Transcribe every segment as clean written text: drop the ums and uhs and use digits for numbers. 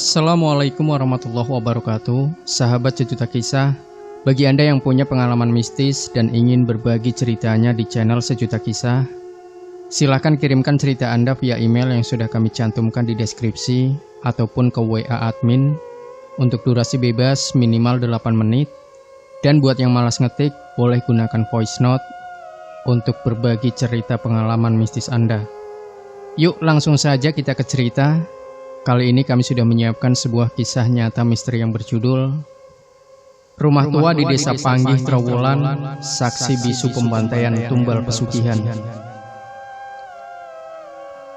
Assalamualaikum warahmatullahi wabarakatuh. Sahabat Sejuta Kisah, bagi Anda yang punya pengalaman mistis dan ingin berbagi ceritanya di channel Sejuta Kisah, silakan kirimkan cerita Anda via email yang sudah kami cantumkan di deskripsi ataupun ke WA admin untuk durasi bebas minimal 8 menit. Dan buat yang malas ngetik, boleh gunakan voice note untuk berbagi cerita pengalaman mistis Anda. Yuk langsung saja kita ke cerita. Kali ini kami sudah menyiapkan sebuah kisah nyata misteri yang berjudul Rumah Tua di Desa Panggih, Trowulan, Saksi Bisu Pembantaian Tumbal Pesugihan.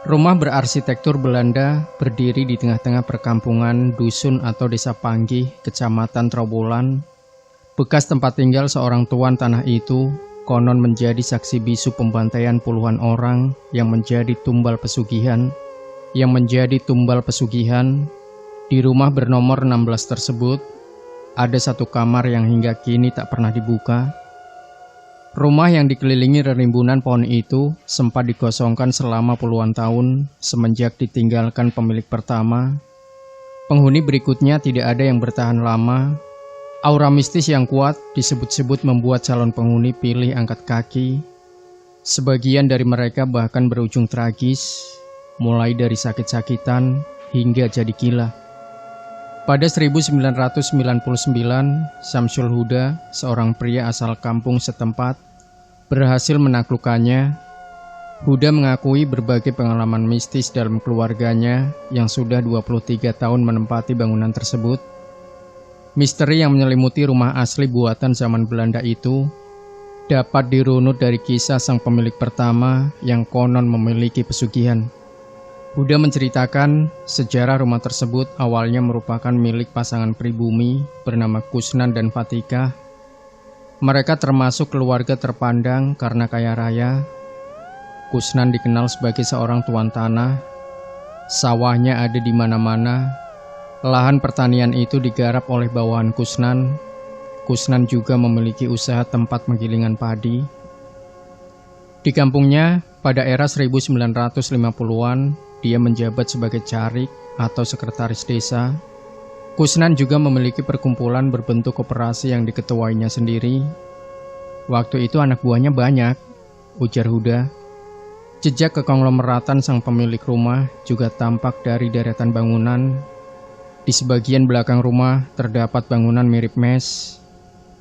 Rumah berarsitektur Belanda berdiri di tengah-tengah perkampungan dusun atau Desa Panggih, Kecamatan Trowulan. Bekas tempat tinggal seorang tuan tanah itu konon menjadi saksi bisu pembantaian puluhan orang yang menjadi tumbal pesugihan. Di rumah bernomor 16 tersebut ada satu kamar yang hingga kini tak pernah dibuka. Rumah yang dikelilingi rimbunan pohon itu sempat dikosongkan selama puluhan tahun semenjak ditinggalkan pemilik pertama. Penghuni berikutnya tidak ada yang bertahan lama. Aura mistis yang kuat disebut-sebut membuat calon penghuni pilih angkat kaki. Sebagian dari mereka bahkan berujung tragis, mulai dari sakit-sakitan hingga jadi gila. Pada 1999, Samsul Huda, seorang pria asal kampung setempat, berhasil menaklukkannya. Huda mengakui berbagai pengalaman mistis dalam keluarganya yang sudah 23 tahun menempati bangunan tersebut. Misteri yang menyelimuti rumah asli buatan zaman Belanda itu dapat dirunut dari kisah sang pemilik pertama yang konon memiliki pesugihan. Huda menceritakan sejarah rumah tersebut awalnya merupakan milik pasangan pribumi bernama Kusnan dan Fatika. Mereka termasuk keluarga terpandang karena kaya raya. Kusnan dikenal sebagai seorang tuan tanah. Sawahnya ada di mana-mana. Lahan pertanian itu digarap oleh bawahan Kusnan. Kusnan juga memiliki usaha tempat penggilingan padi. Di kampungnya, pada era 1950-an, dia menjabat sebagai carik atau sekretaris desa. Kusnan juga memiliki perkumpulan berbentuk koperasi yang diketuainya sendiri. Waktu itu anak buahnya banyak, ujar Huda. Jejak kekonglomeratan sang pemilik rumah juga tampak dari deretan bangunan. Di sebagian belakang rumah terdapat bangunan mirip mes.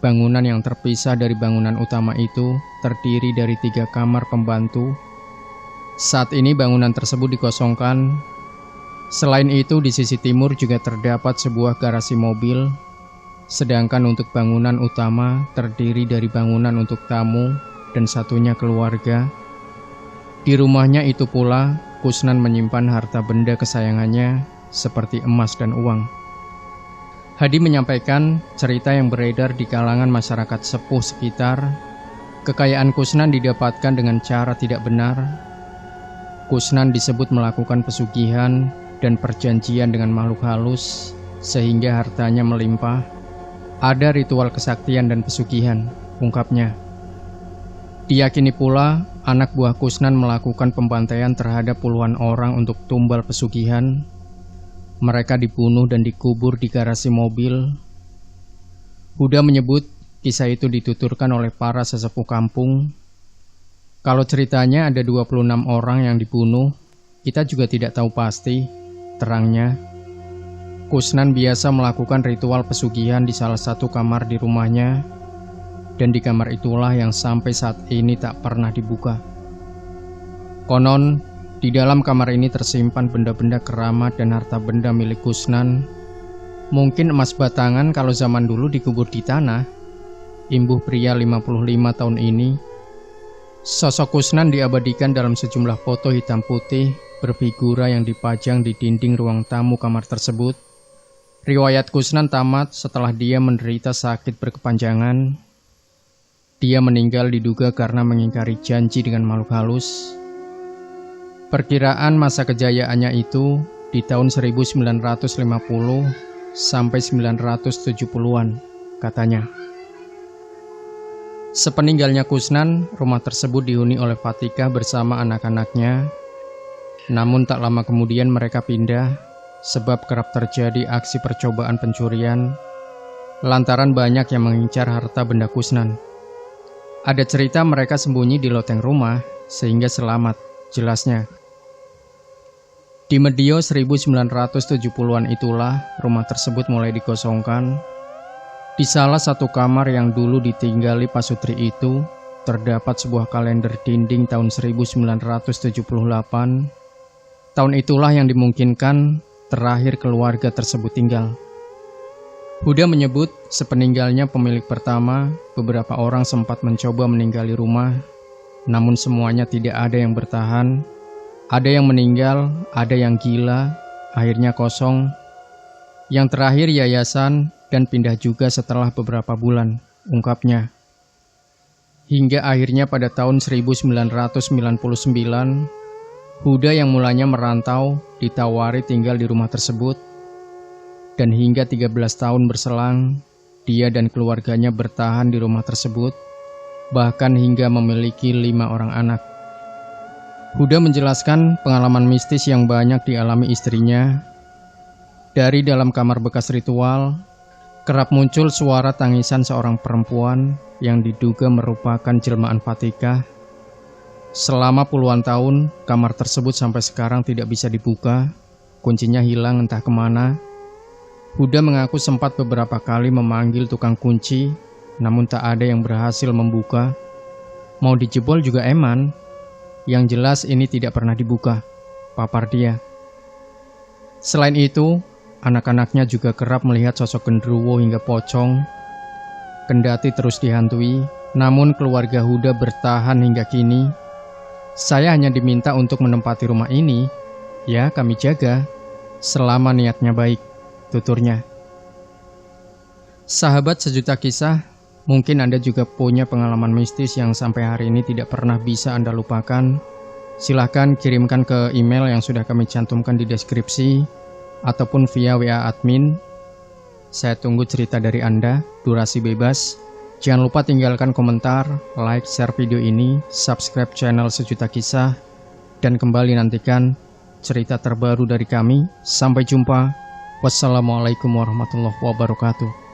Bangunan yang terpisah dari bangunan utama itu terdiri dari 3 kamar pembantu. Saat ini bangunan tersebut dikosongkan. Selain itu di sisi timur juga terdapat sebuah garasi mobil. Sedangkan untuk bangunan utama terdiri dari bangunan untuk tamu dan satunya keluarga. Di rumahnya itu pula Kusnan menyimpan harta benda kesayangannya seperti emas dan uang. Hadi menyampaikan cerita yang beredar di kalangan masyarakat sepuh sekitar. Kekayaan Kusnan didapatkan dengan cara tidak benar. Kusnan disebut melakukan pesugihan dan perjanjian dengan makhluk halus sehingga hartanya melimpah. Ada ritual kesaktian dan pesugihan, ungkapnya. Diyakini pula anak buah Kusnan melakukan pembantaian terhadap puluhan orang untuk tumbal pesugihan. Mereka dibunuh dan dikubur di garasi mobil. Huda menyebut kisah itu dituturkan oleh para sesepuh kampung. Kalau ceritanya ada 26 orang yang dibunuh, kita juga tidak tahu pasti, terangnya. Kusnan biasa melakukan ritual pesugihan di salah satu kamar di rumahnya, dan di kamar itulah yang sampai saat ini tak pernah dibuka. Konon, di dalam kamar ini tersimpan benda-benda keramat dan harta benda milik Kusnan. Mungkin emas batangan kalau zaman dulu dikubur di tanah, imbuh pria 55 tahun ini. Sosok Kusnan diabadikan dalam sejumlah foto hitam putih berfigura yang dipajang di dinding ruang tamu kamar tersebut. Riwayat Kusnan tamat setelah dia menderita sakit berkepanjangan. Dia meninggal diduga karena mengingkari janji dengan makhluk halus. Perkiraan masa kejayaannya itu di tahun 1950 sampai 970-an, katanya. Sepeninggalnya Kusnan, rumah tersebut dihuni oleh Fatika bersama anak-anaknya. Namun tak lama kemudian mereka pindah. sebab kerap terjadi aksi percobaan pencurian lantaran banyak yang mengincar harta benda kusnan. Ada cerita mereka sembunyi di loteng rumah sehingga selamat, jelasnya. Di medio 1970-an itulah rumah tersebut mulai dikosongkan. Di salah satu kamar yang dulu ditinggali Pasutri itu, terdapat sebuah kalender dinding tahun 1978. Tahun itulah yang dimungkinkan terakhir keluarga tersebut tinggal. Huda menyebut sepeninggalnya pemilik pertama, beberapa orang sempat mencoba meninggali rumah, namun semuanya tidak ada yang bertahan. Ada yang meninggal, ada yang gila, akhirnya kosong. Yang terakhir yayasan dan pindah juga setelah beberapa bulan, ungkapnya. Hingga akhirnya pada tahun 1999, Huda yang mulanya merantau ditawari tinggal di rumah tersebut. Dan hingga 13 tahun berselang, dia dan keluarganya bertahan di rumah tersebut, bahkan hingga memiliki 5 orang anak. Huda menjelaskan pengalaman mistis yang banyak dialami istrinya. Dari dalam kamar bekas ritual, kerap muncul suara tangisan seorang perempuan yang diduga merupakan jelmaan Fatikah. Selama puluhan tahun, kamar tersebut sampai sekarang tidak bisa dibuka, kuncinya hilang entah kemana. Huda mengaku sempat beberapa kali memanggil tukang kunci, namun tak ada yang berhasil membuka. Mau dijebol juga eman. Yang jelas ini tidak pernah dibuka, papar dia. Selain itu, anak-anaknya juga kerap melihat sosok genderuwo hingga pocong. Kendati terus dihantui, namun keluarga Huda bertahan hingga kini. Saya hanya diminta untuk menempati rumah ini, ya kami jaga, selama niatnya baik, tuturnya. Sahabat sejuta kisah, mungkin Anda juga punya pengalaman mistis yang sampai hari ini tidak pernah bisa Anda lupakan. Silahkan kirimkan ke email yang sudah kami cantumkan di deskripsi, ataupun via WA admin. Saya tunggu cerita dari Anda, durasi bebas. Jangan lupa tinggalkan komentar, like, share video ini, subscribe channel Sejuta Kisah, dan kembali nantikan cerita terbaru dari kami. Sampai jumpa. Wassalamualaikum warahmatullahi wabarakatuh.